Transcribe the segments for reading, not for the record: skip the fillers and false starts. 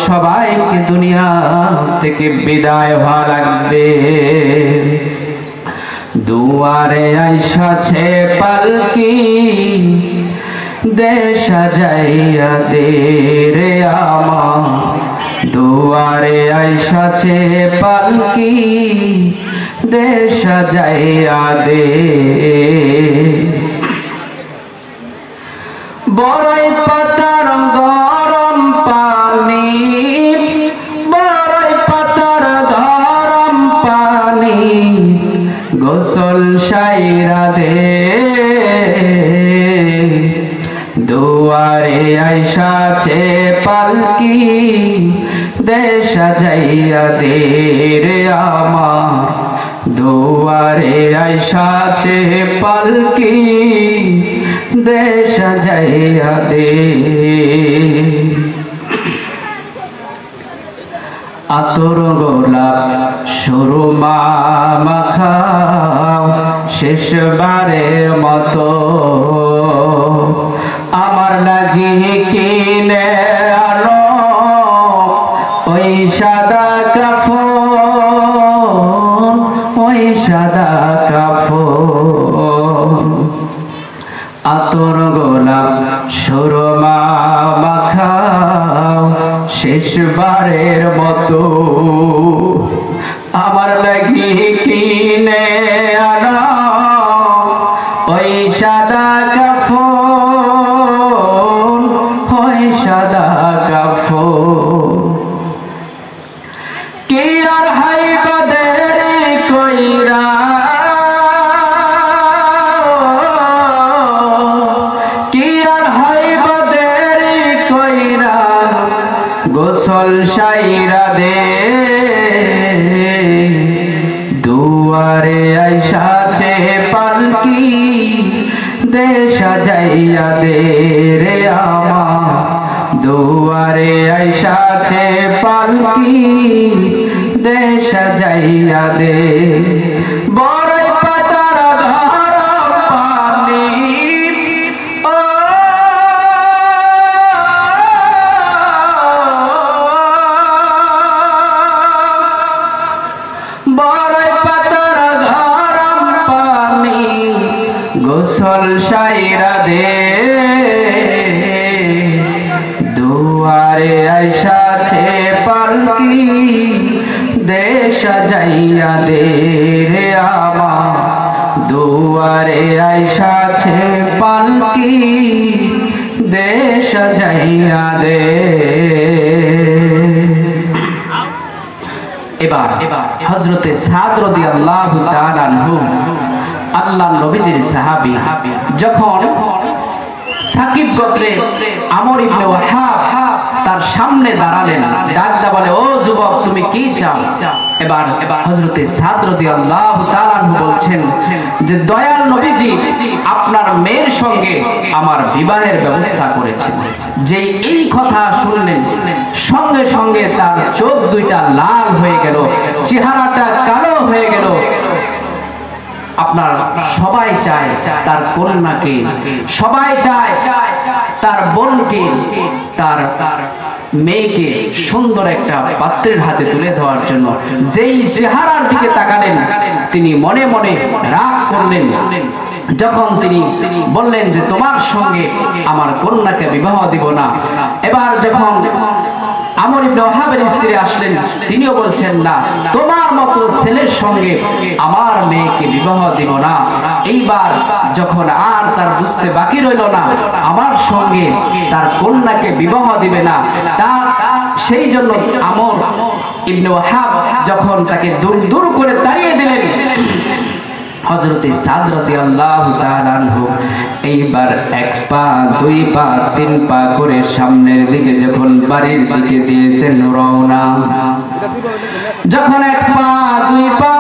সবাইকে দুনিয়া থেকে বিদায় হওয়া লাগবে। দুয়ারে আইসাছে পালকি, দেশ সাজাইয়া দে রে আমার। দুয়ারে আইসাছে পালকি, দেশ সাজাইয়া দে। বড়ই পাতার গরম পানি, বড়ই পাতার গরম পানি, গোসল সাইরা দে। দুয়ারে আইসাছে পালকি, দেশ সাজাইয়া দে রে আমার। দুয়ারে আইসাছে পালকি, দেশ সাজাইয়া দে। আতর গোলাপ সুরমা মাখাও, শেষবারের মতো আমার লাগি কিনে আনো ওই সাদা কাফন, ওই সাদা কাফন। আতর গোলাপ সুরমা মাখাও, শেষবারের মতো আমার লাগি কিনে আনা ওই সাদা কাফন, ওই সাদা কাফন। কি আর হাইবাদের কইরা, কি আর হাইবাদের কইরা গোসল সাইরা দে। দুয়ারে আইসাছে পালকি, দেশ সাজাইয়া দে রে আমার। দুয়ারে আইসাছে পালকি, দেশ সাজাইয়া দে। বড়ই পাতার গরম পানি, ও বড়ই পাতার গরম পানি, গোসল সাইরা দে। দুয়ারে আইসাছে পালকি, দেশ সাজাইয়া দে রে আমার। দুয়ারে আইসাছে পালকি, দেশ সাজাইয়া দে। এবার হযরতে সাদ রাদিয়াল্লাহু তাআলা আনহু, আল্লাহর নবীজির সাহাবী, যখন সাকিব গোত্রে আমর ইবনে ওয়াহাব তার সামনে দাঁড়ালেন, ডাকদা বলে, ও যুবক তুমি কি চাও? এবার হযরতে সাদ রাদিয়াল্লাহু তাআলা আনহু বলছেন যে দয়াল নবীজি আপনার মেয়ের সঙ্গে আমার বিবাহের ব্যবস্থা করেছেন। যে এই কথা শুনলেন সঙ্গে সঙ্গে তার চোখ দুইটা লাল হয়ে গেল, চেহারাটা কালো হয়ে গেল। আপনার সবাই চায় তার কন্যাকে, সবাই চায় তার বোনকে, তার মেয়েকে সুন্দর একটা পাত্রের হাতে তুলে দেওয়ার জন্য। যেই চেহারার দিকে তাকালেন তিনি মনে মনে রাগ করলেন। যখন তিনি বললেন যে তোমার সঙ্গে আমার কন্যাকে বিবাহ দিব না, এবার যখন আমর ইবনে ওয়াহাবের স্ত্রী আসলেন তিনিও বলছেন না, তোমার মতো ছেলের সঙ্গে আমার মেয়েকে বিবাহ দিব না। এইবার যখন আর তার বুঝতে বাকি রইল না আমার সঙ্গে তার কন্যাকে বিবাহ দিবে না, তা সেই জন্য আমর ইবনে ওয়াহাব যখন তাকে দূর দূর করে তাড়িয়ে দিলেন, হযরতে সাদ রাদিয়াল্লাহু তাআলা আনহু এইবার এক পা, দুই পা, তিন পা করে সামনের দিকে যখন বাড়ির দিকে দিয়েছেন রওনা, যখন এক পা, দুই পা,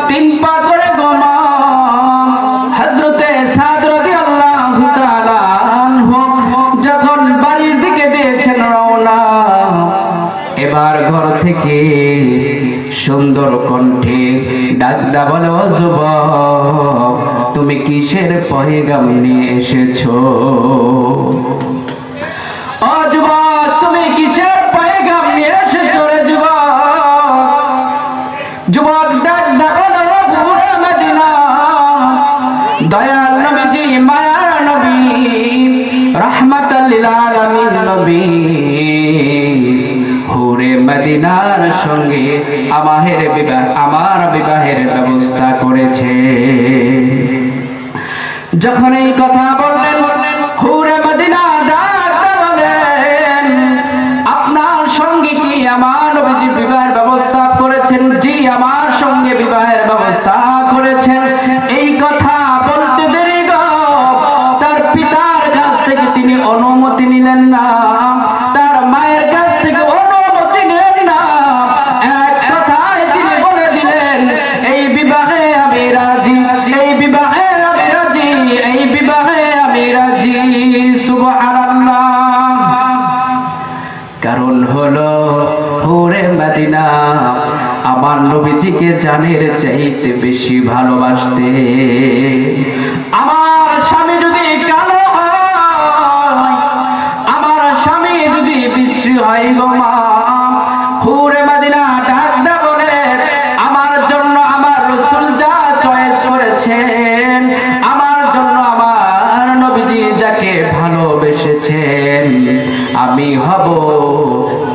তিন পা করে গমন, হযরতে সাদ রাদিয়াল্লাহু তাআলা আনহু যখন বাড়ির দিকে দিয়েছেন রওনা, এবার ঘর থেকে সুন্দর কণ্ঠে ডাকদা বলে, ও যুবক তুমি কিসের পয়গাম নিয়ে এসেছো? ও যুবক তুমি কিসের পয়গাম মদিনার সঙ্গে আমার বিবাহের ব্যবস্থা করেছে। যখন এই কথা বললেন, হুরে মদিনা ডাকতে বলেন, আপনার সঙ্গে কি আমার নবীজি বিবাহের ব্যবস্থা করেছেন? জি, আমার সঙ্গে বিবাহের ব্যবস্থা করেছেন। এই কথা বলতে দেরি গো, তার পিতার কাছ থেকে তিনি অনুমতি নিলেন না, তার মায়ের কাছ থেকে অনুমতি নিলেন না। এক কথায় তিনি বলে দিলেন, এই বিবাহে আমি রাজি, এই বিবাহে আমি রাজি, এই বিবাহে আমি রাজি। সুবহানাল্লাহ। কারণ হলো হুরে মদিনা আমার নবীজিকে জানের চাইতে বেশি ভালোবাসতে। আমার স্বামী যদি কালো হয়, আমার স্বামী যদি বিশ্রী হয় গো মা, হুরে মদিনা ডাকতে বলে, আমার জন্য আমার রাসূল যা চয়েস করেছেন, আমার জন্য আমার নবীজি যাকে ভালোবেসেছেন, আমি হব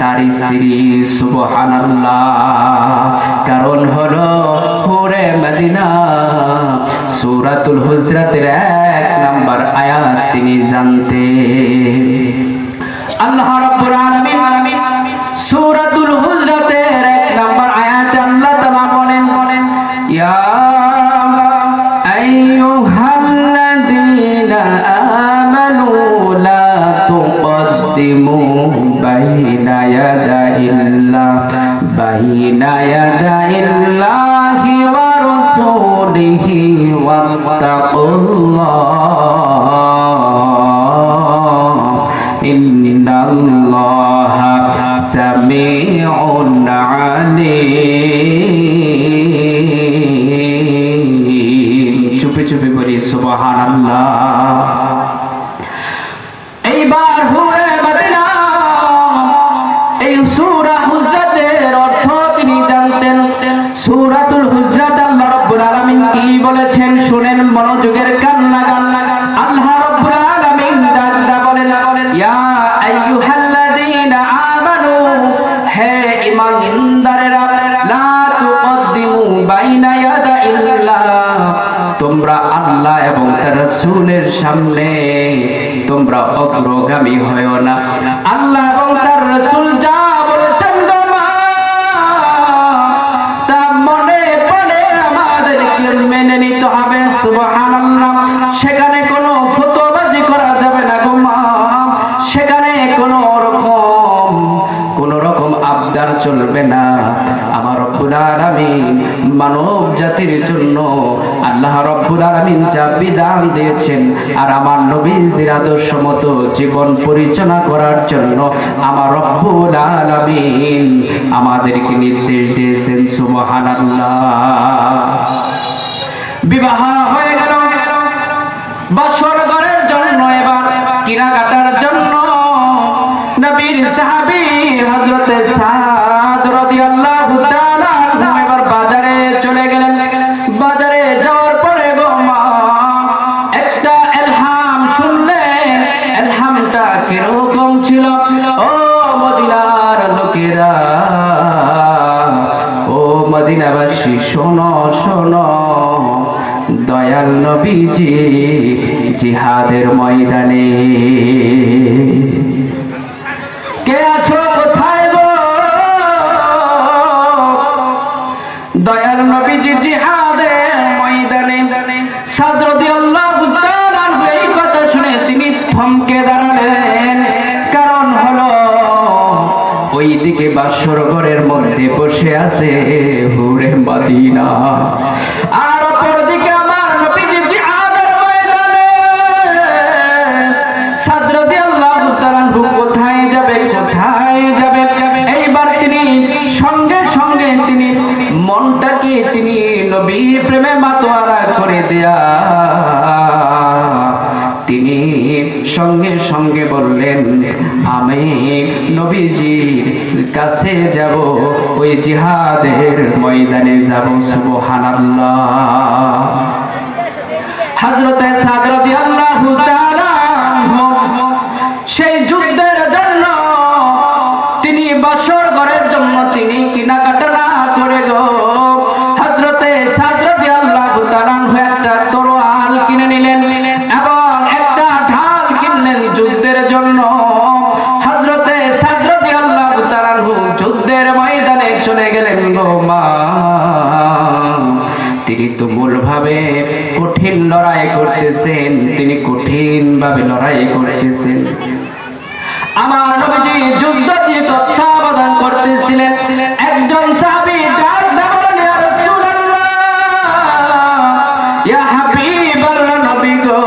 তার স্ত্রী। সুবহানাল্লাহ। কারণ হলো হুরে মদিনা সূরাতুল হুজরাতের 1 নম্বর আয়াত তিনি জানতেন। আল্লাহ রাব্বুল আলামিন সূরাতুল হুজরাতের 1 নম্বর আয়াতে আল্লাহ তাআলা বলেন, ইয়া আইয়ুহাল্লাযীনা আমানু লা তুকদ্দিমু বাইনা ইয়াদাইল্লাহি ওয়া রাসূলিহি ওয়াত্তাকুল্লাহ ইন্নাল্লাহা সামিউন আলীম। চুপে চুপে বলি সুবহানাল্লাহ। এইবার হুরে মদিনা এই সূরা হুজরাতের অর্থ তিনি জানতেন। সূরাতুল হুজরাত আল্লাহ রাব্বুল আলামিন কি বলেছেন শুনেন, মনোযোগের কান লাগান। আল্লাহ রাব্বুল আলামিন ডাকটা বলেন, ইয়া আইয়ুহাল্লাযীনা আমানু, হে ঈমানদারেরা, লা তুকদ্দিমু বাইনা ইয়াদাইল্লাহ, তোমরা আল্লাহ এবং তার রাসূলের সামনে তোমরা অগ্রগামী হয়ো না। আল্লাহ এবং তার রাসূল যা বলেছেন তা মনে মনে আমাদেরকে মেনে নিতে হবে। সুবহানাল্লাহ। সেখানে কোনো ফতোয়াবাজি করা যাবে না গো মা, সেখানে কোনো রকম আবদার চলবে না। আমার রব্বুল আলামিন মানব জাতির জন্য আল্লাহ রব্বুল আলামিন যা বিধান দিয়েছেন, আর আমার নবীজির আদর্শ মতো জীবন পরিচালনা করার জন্য আমার রব্বুল আলামিন আমাদেরকে নির্দেশ দিয়েছেন। সুবহানাল্লাহ। বিবাহ হয়ে গেল, বাসর ঘরের জন্য এবার কেনাকাটার জন্য নবীর সাহাবী হযরত সাদ রাদিয়াল্লাহু তাআলা এবার বাজারে চলে গেলেন। বাজারে যাওয়ার পরে গো মা একটা ইলহাম শুনলেন। ইলহামটা কিরকম ছিল? ও মদিনার লোকেরা, ও মদিনাবাসী, শোনো শোনো, দয়াল নবীজি জিহাদের ময়দানে। কে আছো কোথায় গো? দয়াল নবীজি জিহাদের ময়দানে। সাদ রাদিয়াল্লাহু তাআলা এই কথা শুনে তিনি থমকে দাঁড়ালেন। কারণ হলো ওই দিকে বাসর ঘরের মধ্যে বসে আছে হুরে মদিনা, আর অপরদিকে আমার নবীজি জিহাদের ময়দানে। সাদ রাদিয়াল্লাহু তাআলা কোথায় যাবে, কোথায় যাবে? এইবার তিনি সঙ্গে সঙ্গে তিনি মনটাকে তিনি নবীর প্রেমে মাতোয়ারা করে দেয়া তিনি সঙ্গে সঙ্গে বললেন, আমি নবীজির কাছে যাব, ওই জিহাদের ময়দানে যাব। সুবহানাল্লাহ। হযরত সাদ রাদিয়াল্লাহু তাআলা সেই যুদ্ধের জন্য তিনি বাসর ঘরের জন্য তিনি কেনাকাটা না করে গো হযরতে সাদ রাদিয়াল্লাহু তাআলা আনহু একটা তরোয়াল কিনে নিলেন এবং একটা ঢাল কিনলেন যুদ্ধের জন্য। হযরতে সাদ রাদিয়াল্লাহু তাআলা আনহু যুদ্ধের ময়দানে চলে গেলেন গো মা। তিনি তো মূলভাবে কঠিন লড়াই করতেছেন, তিনি কঠিন ভাবে লড়াই করতেছেন। আমার নবীজি যুদ্ধ দিয়ে তত্ত্বাবধান করতেছিলেন। একজন সাহাবী ডাক দিয়ে বললেন, ইয়া রাসূলুল্লাহ, ইয়া হাবিবাল্লাহ, নবী গো,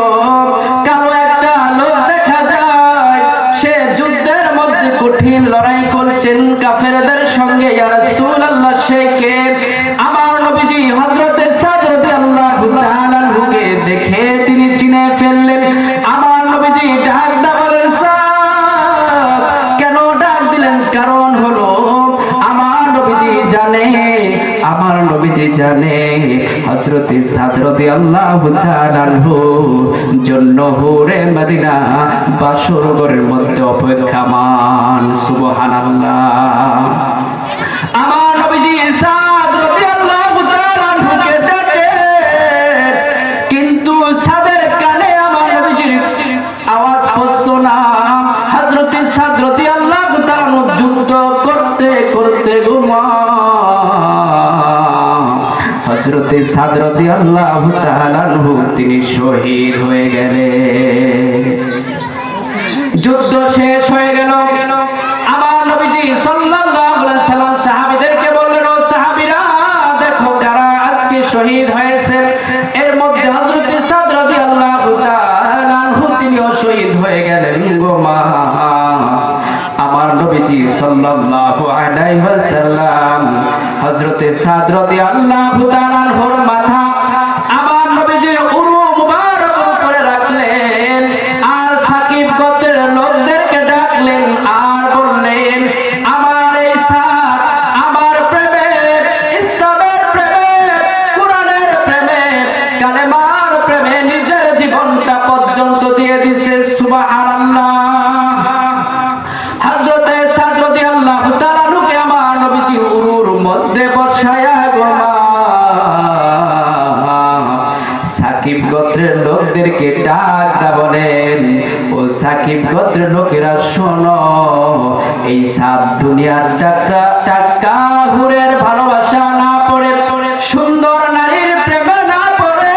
কালো একটা লোক দেখা যায়, সে যুদ্ধের মধ্যে কঠিন লড়াই করছেন কাফেরদের সঙ্গে। ইয়া রাসূলুল্লাহ, সে কে? আমার নবীজি হযরতে সাদ রাদিয়াল্লাহু তাআলা আনহুকে দেখে তিনি চিনে ফেললেন। আমার নবীজি ডাক দিয়ে বলেন, সাদ, কেন ডাক দিলেন? কারণ হলো আমার নবীজি জানে হযরতে সাদ রাদিয়াল্লাহু তাআলা আনহু জন্য হুরে মদিনা বাসর ঘরের মধ্যে অপেক্ষমান। সুবহানাল্লাহ। আমার নবীজি সাদ রাদিয়াল্লাহু তাআলা আনহুকে ডাকে, কিন্তু সাদের কানে আমার নবীজির আওয়াজ পৌঁছতো না। হযরতে সাদ রাদিয়াল্লাহু তাআলা আনহু যুদ্ধ করতে করতে ঘুমা হযরতে সাদ রাদিয়াল্লাহু তাআলা আনহু তিনি শহীদ হয়ে গেলেন। যুদ্ধ শেষ হয়ে গেল। আমার নবীজি সাল্লাল্লাহু আলাইহি সাল্লাম সাহাবীদেরকে বললেন, ও সাহাবীরা, দেখো কারা আজকে শহীদ হয়েছে। এর মধ্যে হযরতে সাদ রাদিয়াল্লাহু তাআলা আনহু তিনিও শহীদ হয়ে গেলেন গো মা। আমার নবীজি সাল্লাল্লাহু আলাইহি ওয়াসাল্লাম হযরতে সাদ রাদিয়াল্লাহু তাআলা আনহুর মাথা আমার নবীজির উরু মুবারক উপরে রাখলেন, আর সাকিব গোত্রের লোকদেরকে ডাকলেন আর বললেন, আমার এই সাদ আমার প্রেমের, ইসলামের প্রেমের, কোরআনের প্রেমের, কালেমার প্রেমে নিজের জীবনটা পর্যন্ত দিয়ে দিয়েছে। সুবহানাল্লাহ। হযরতে সাদ রাদিয়াল্লাহু তাআলা আনহুকে আমার নবীজি উরুর মধ্যে বসায়া গো মা সাকিব গোত্রের লোকদেরকে ডাক দা বলেন, ও সাকিব গোত্রের লোকেরা শোনো, এই সাত দুনিয়ার টাকা হুরের ভালোবাসা না পড়ে, সুন্দর নারীর প্রেমে না পড়ে,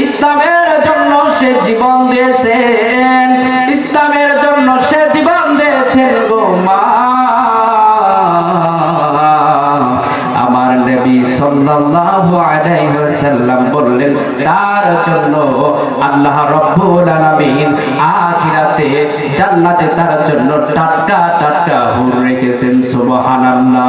ইসলামের জন্য সে জীবন দিয়েছেন, ইসলামের জন্য সে জীবন দিয়েছেন গো মা। আমার নবী সাল্লাল্লাহু আলাইহি ওয়াসাল্লাম বললেন, তার জন্য আল্লাহ রাব্বুল আলামিন আখিরাতে জান্নাতে তার জন্য টাটকা টাটকা হুর রেখেছেন। সুবহানাল্লাহ।